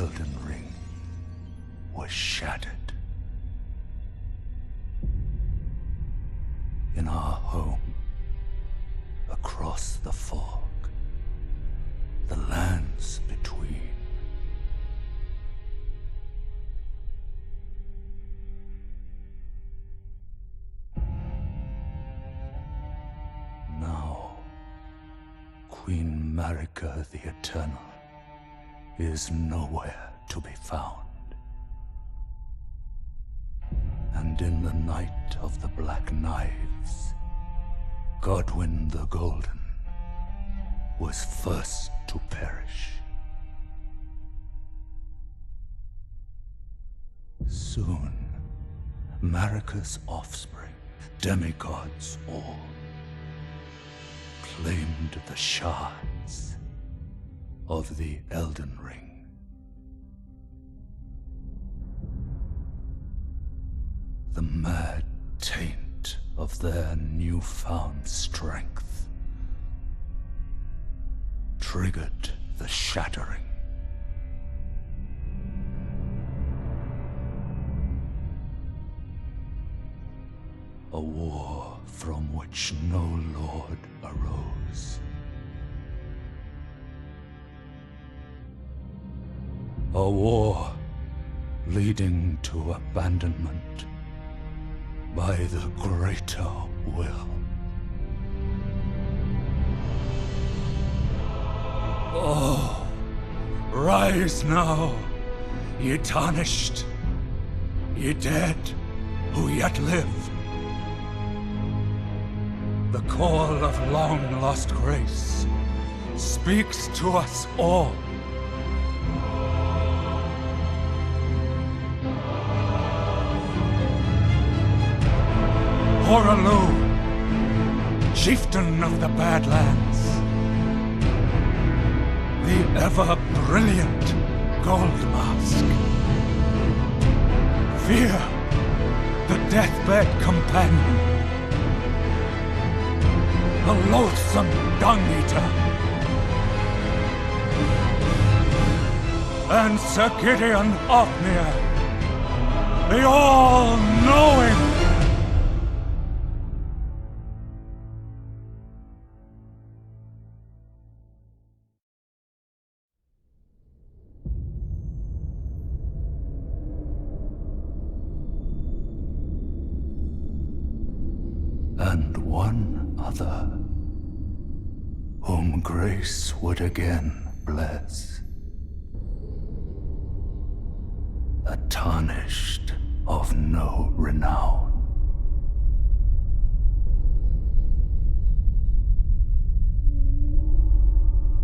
Elden Ring was shattered. In our home, across the fog, the lands between. Now, Queen Marika the Eternal is nowhere to be found. And in the night of the Black Knives, Godwyn the Golden was first to perish. Soon, Marika's offspring, demigods all, claimed the shards of the Elden Ring. The mad taint of their newfound strength triggered the shattering. A war from which no lord arose. A war leading to abandonment by the greater will. Oh, rise now, ye tarnished, ye dead who yet live. The call of long-lost grace speaks to us all. Horalu, chieftain of the Badlands, the ever-brilliant Gold Mask, Fear, the deathbed companion, the loathsome Dung-Eater, and Sir Gideon Ofnir, the all-knowing. And one other, whom grace would again bless, a tarnished of no renown.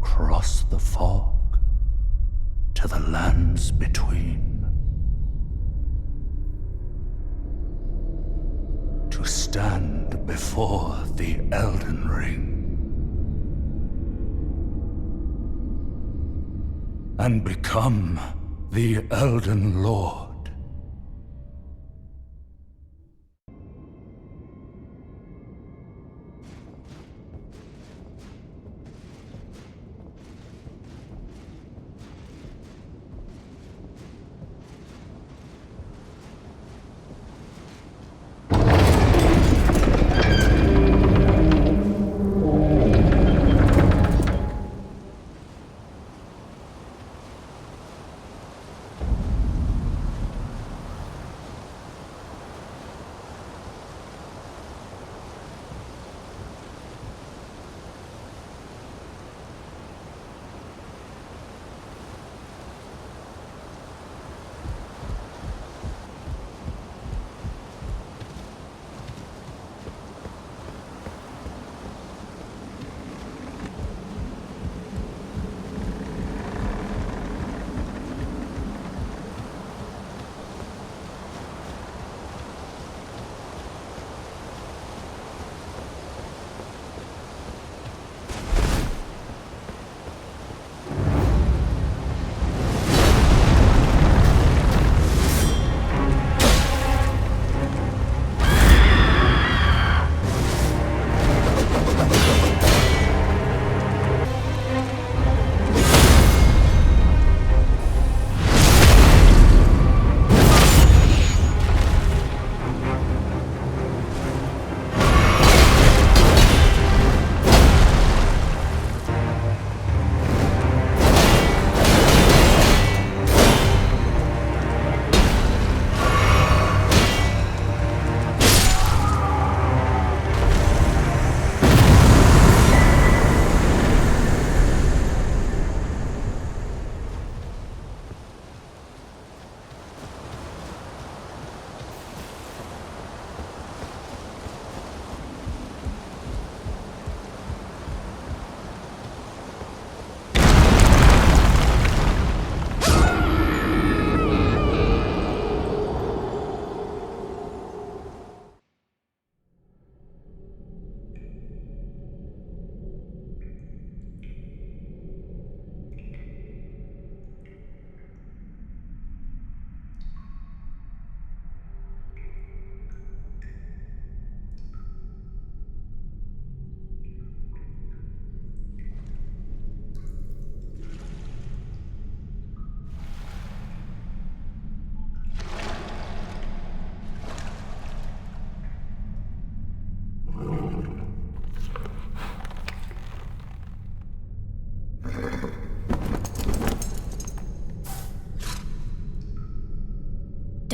Cross the fog to the lands between, to stand before the Elden Ring and become the Elden Lord.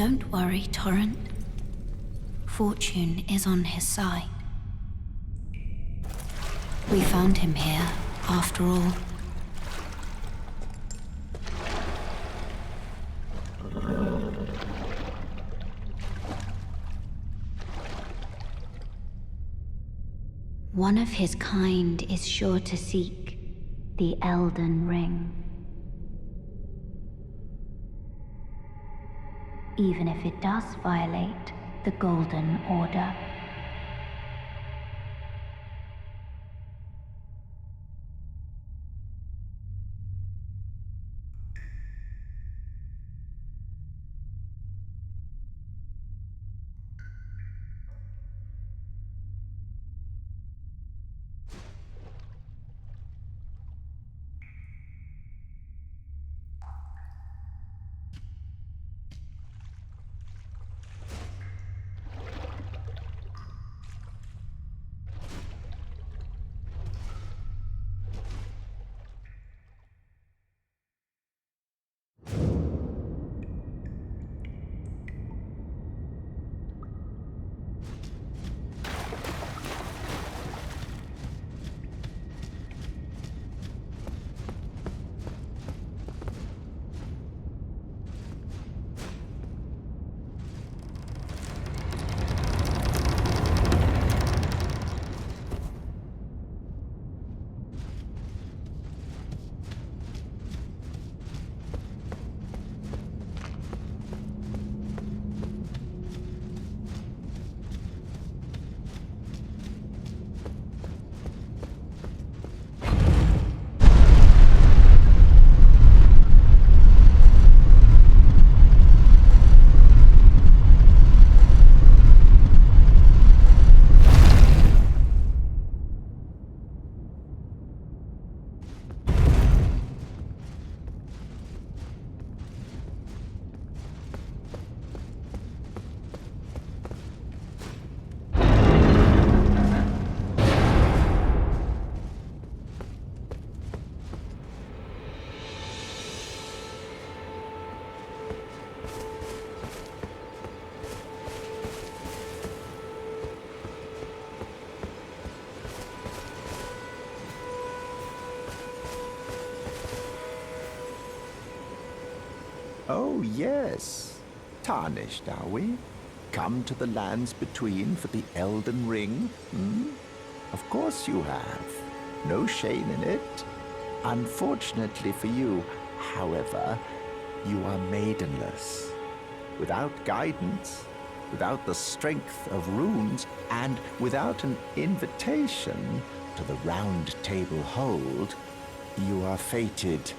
Don't worry, Torrent. Fortune is on his side. We found him here, after all. One of his kind is sure to seek the Elden Ring. Even if it does violate the Golden Order. Oh, yes. Tarnished, are we? Come to the lands between for the Elden Ring? Of course you have. No shame in it. Unfortunately for you, however, you are maidenless. Without guidance, without the strength of runes, and without an invitation to the Round Table Hold, you are fated,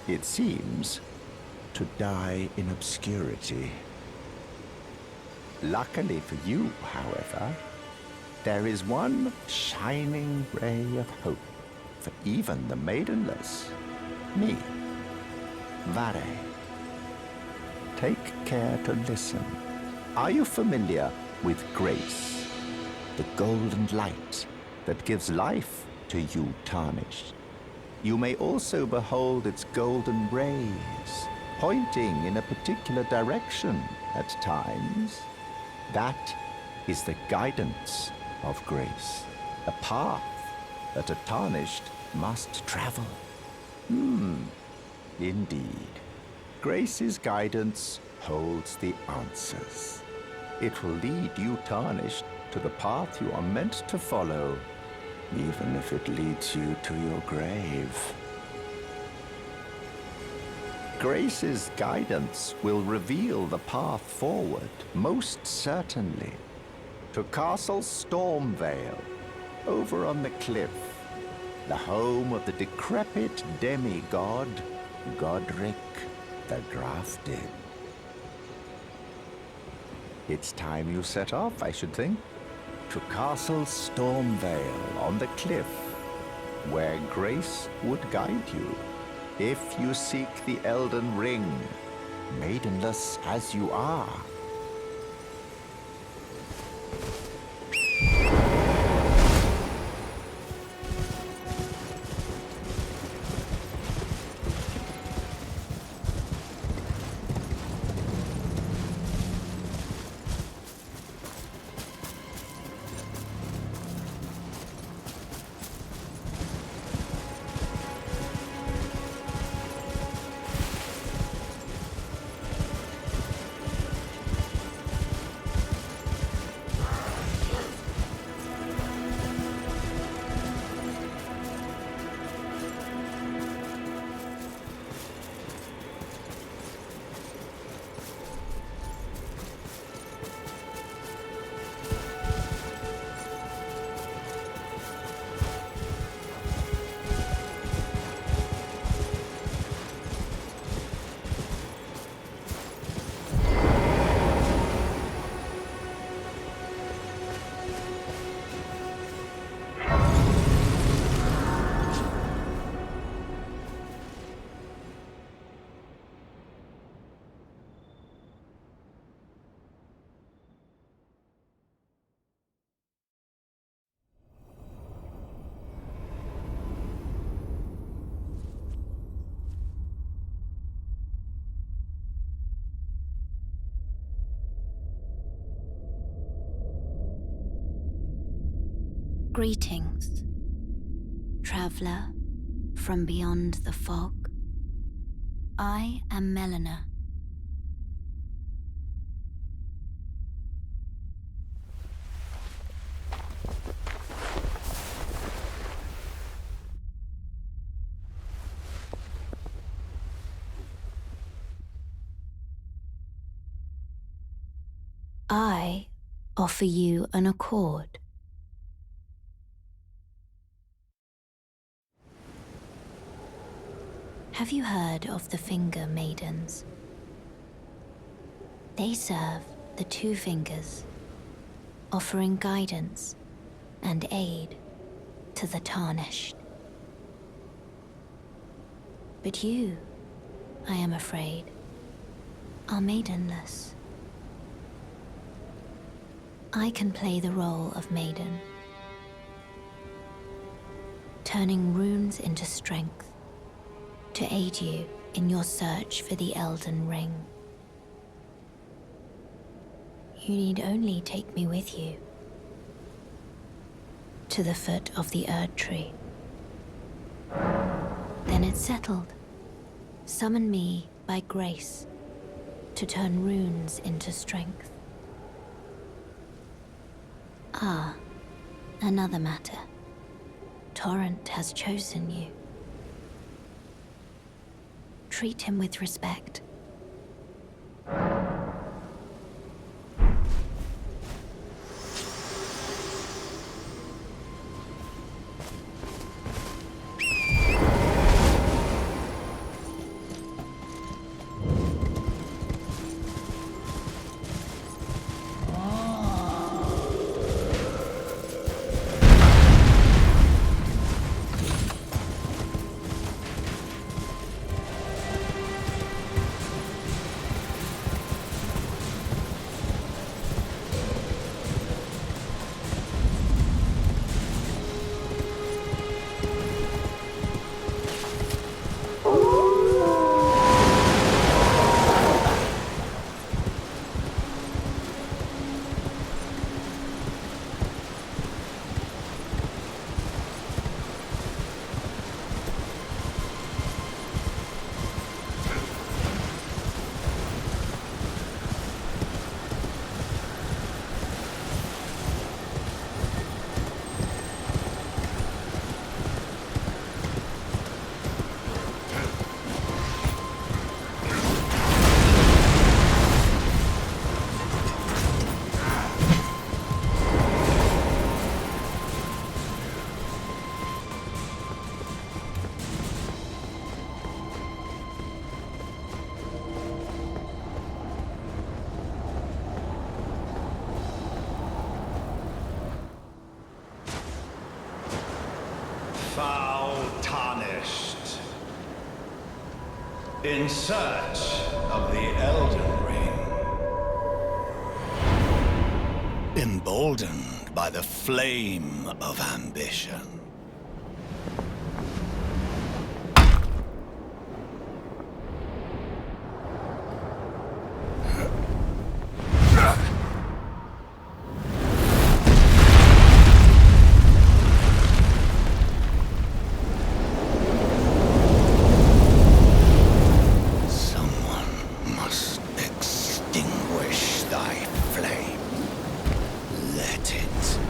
it seems, to die in obscurity. Luckily for you, however, there is one shining ray of hope for even the maidenless. Me. Vare. Take care to listen. Are you familiar with grace? The golden light that gives life to you tarnished. You may also behold its golden rays, pointing in a particular direction at times. That is the guidance of grace, a path that a tarnished must travel. Indeed. Grace's guidance holds the answers. It will lead you tarnished to the path you are meant to follow, even if it leads you to your grave. Grace's guidance will reveal the path forward, most certainly, to Castle Stormvale, over on the cliff, the home of the decrepit demigod, Godric the Grafted. It's time you set off, I should think, to Castle Stormvale on the cliff, where Grace would guide you. If you seek the Elden Ring, maidenless as you are. Greetings, traveler from beyond the fog. I am Melina. I offer you an accord. Have you heard of the Finger Maidens? They serve the two fingers, offering guidance and aid to the tarnished. But you, I am afraid, are maidenless. I can play the role of maiden, turning runes into strength to aid you in your search for the Elden Ring. You need only take me with you to the foot of the Erd Tree. Then it's settled. Summon me by grace to turn runes into strength. Ah, another matter. Torrent has chosen you. Treat him with respect. Foul tarnished, in search of the Elden Ring, emboldened by the flame of ambition.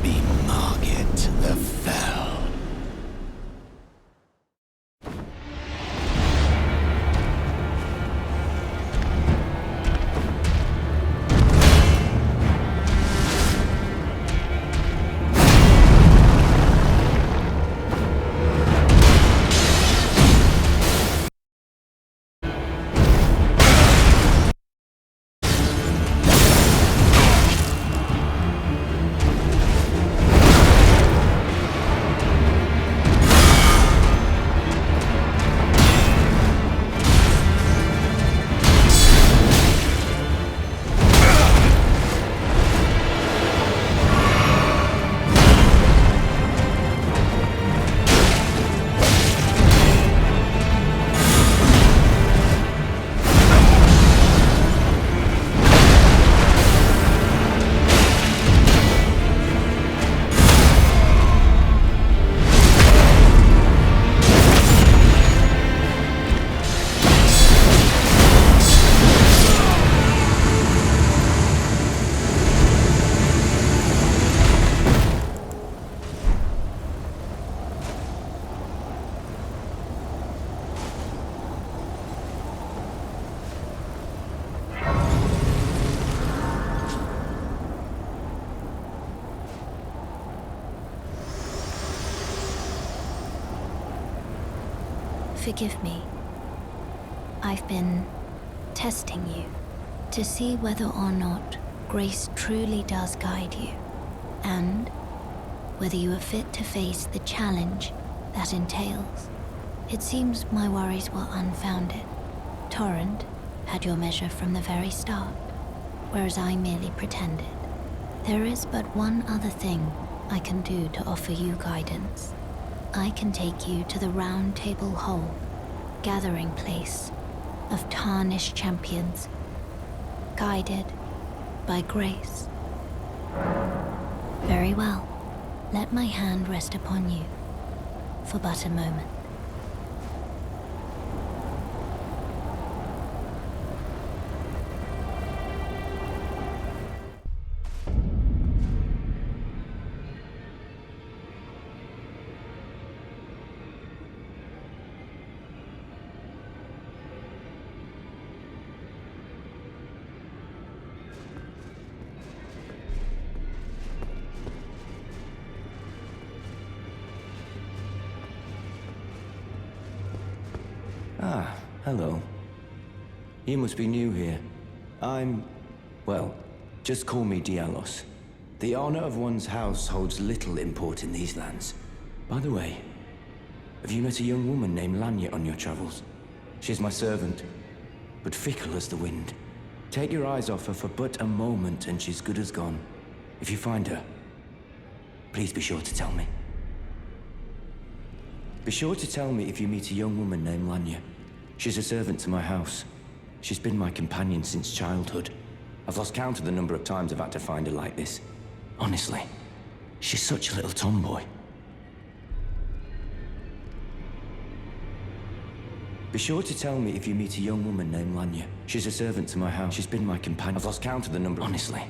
Be Margit the Fell. forgive me. I've been testing you to see whether or not grace truly does guide you, and whether you are fit to face the challenge that entails. It seems my worries were unfounded. Torrent had your measure from the very start, whereas I merely pretended. There is but one other thing I can do to offer you guidance. I can take you to the Round Table Hall, gathering place of tarnished champions, guided by grace. Very well. Let my hand rest upon you for but a moment. Ah, hello. You must be new here. Well, just call me Dialos. The honor of one's house holds little import in these lands. By the way, have you met a young woman named Lanya on your travels? She's my servant, but fickle as the wind. Take your eyes off her for but a moment and she's good as gone. If you find her, please be sure to tell me. Be sure to tell me if you meet a young woman named Lanya. She's a servant to my house. She's been my companion since childhood. I've lost count of the number of times I've had to find her like this. Honestly, she's such a little tomboy. Be sure to tell me if you meet a young woman named Lanya. She's a servant to my house. She's been my companion. I've lost count of the number. Honestly.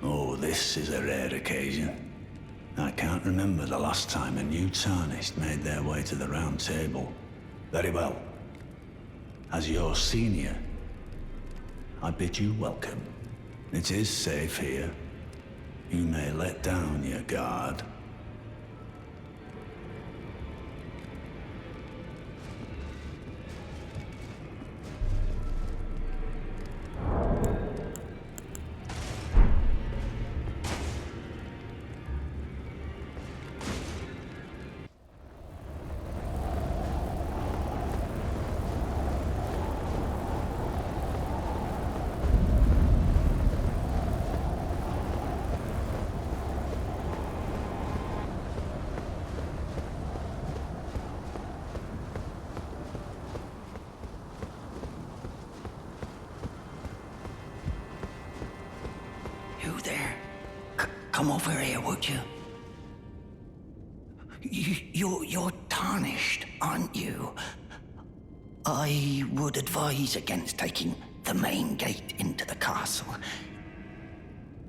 Oh, this is a rare occasion. I can't remember the last time a new tarnished made their way to the round table. Very well. As your senior, I bid you welcome. It is safe here. You may let down your guard. You there? Come over here, would you? You're tarnished, aren't you? I would advise against taking the main gate into the castle.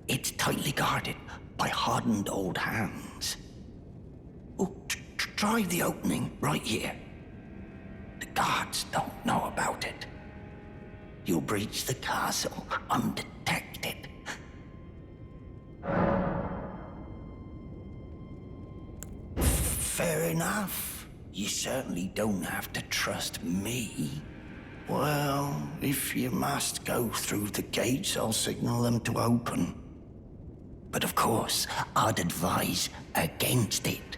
It's tightly guarded by hardened old hands. Oh, try the opening right here. The guards don't know about it. You'll breach the castle undetected. Fair enough. You certainly don't have to trust me. Well, if you must go through the gates, I'll signal them to open. But of course, I'd advise against it.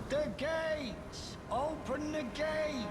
The gates! Open the gates!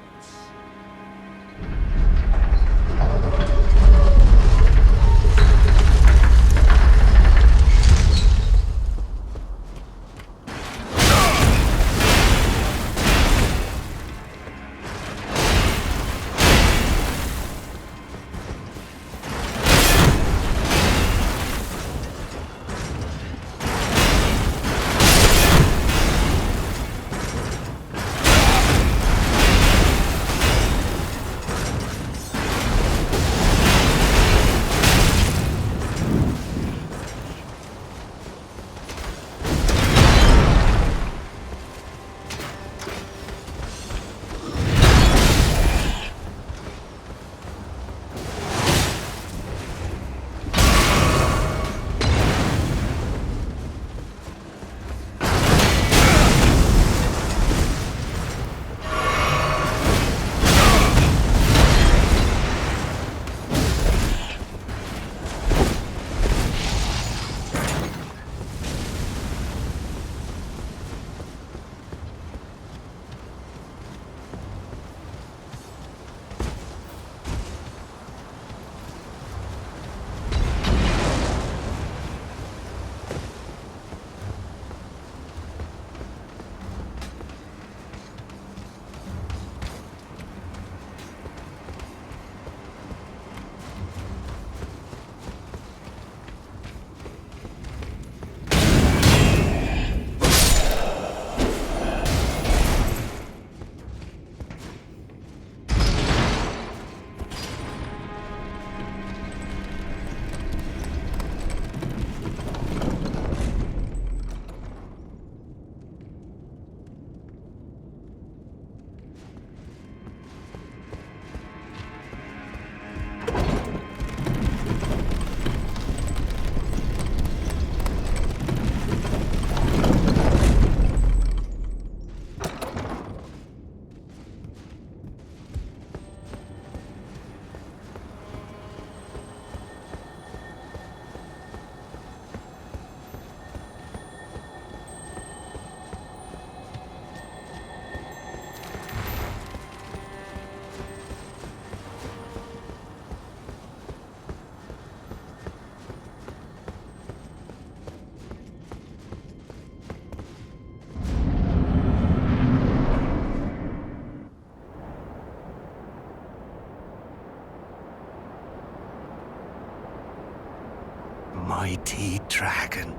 mighty dragon.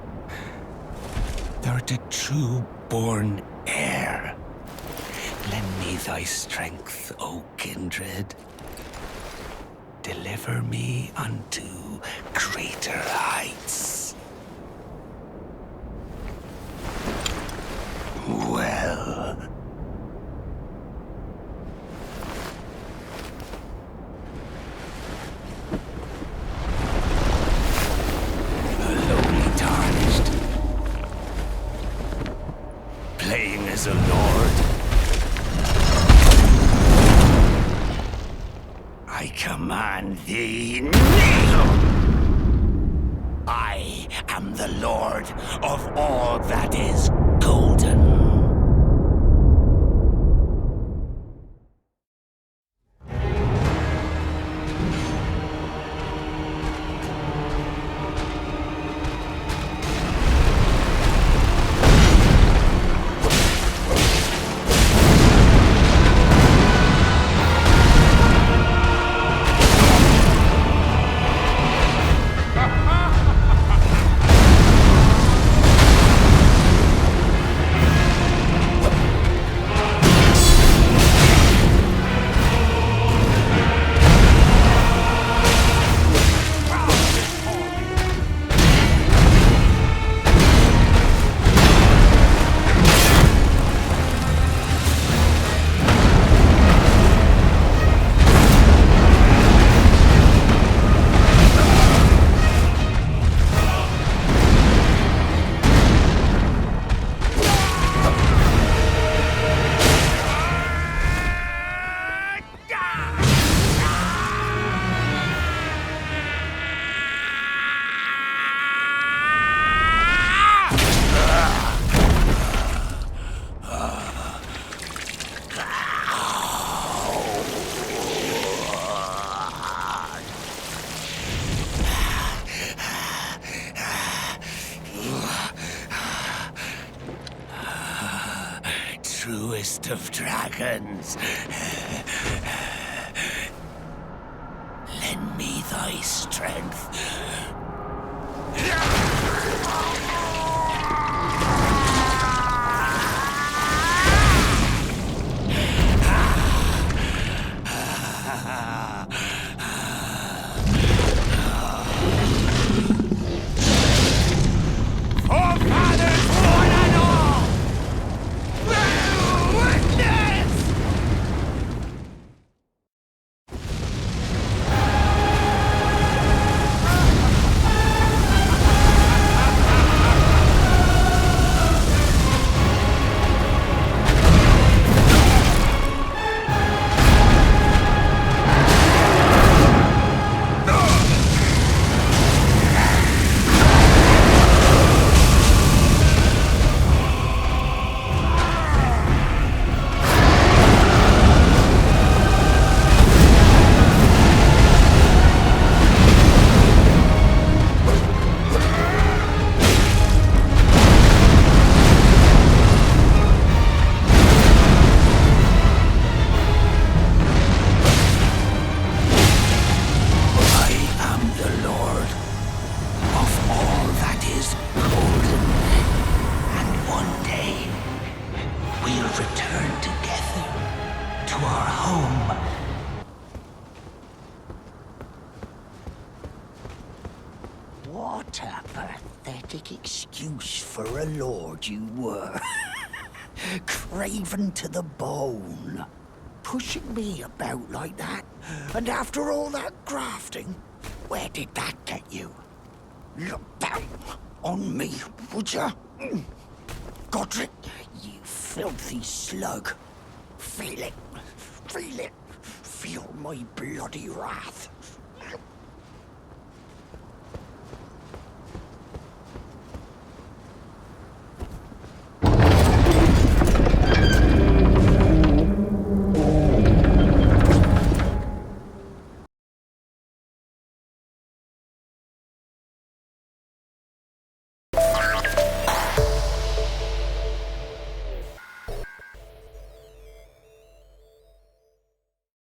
Thou the true born heir. Lend me thy strength, O kindred. Deliver me unto greater heights. Well. Lowly tarnished. Playing as a lord. I command thee, kneel! I am the lord of all that is golden. Truest of dragons. Lend me thy strength. What a pathetic excuse for a lord you were. Craven to the bone. Pushing me about like that. And after all that grafting, where did that get you? Look down on me, would ya? Godric, you filthy slug. Feel it. Feel it. Feel my bloody wrath.